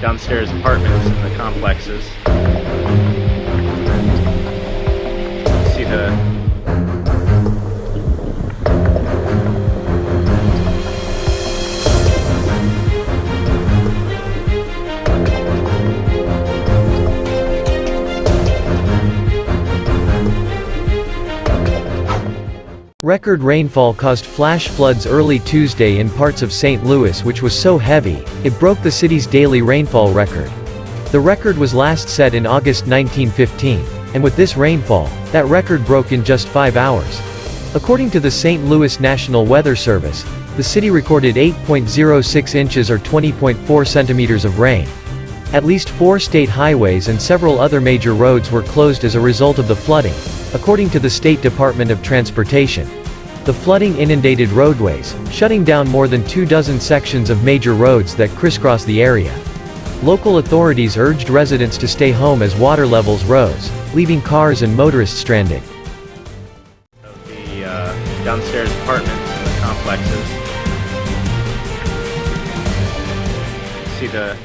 downstairs apartments in the complexes. See the Record rainfall caused flash floods early Tuesday in parts of St. Louis, which was so heavy, it broke the city's daily rainfall record. The record was last set in August 1915, and with this rainfall, that record broke in just 5 hours. According to the St. Louis National Weather Service, the city recorded 8.06 inches or 20.4 centimeters of rain. At least 4 state highways and several other major roads were closed as a result of the flooding, according to the State Department of Transportation. The flooding inundated roadways, shutting down more than 24 sections of major roads that crisscross the area. Local authorities urged residents to stay home as water levels rose, leaving cars and motorists stranded. The downstairs apartments in the complexes. See the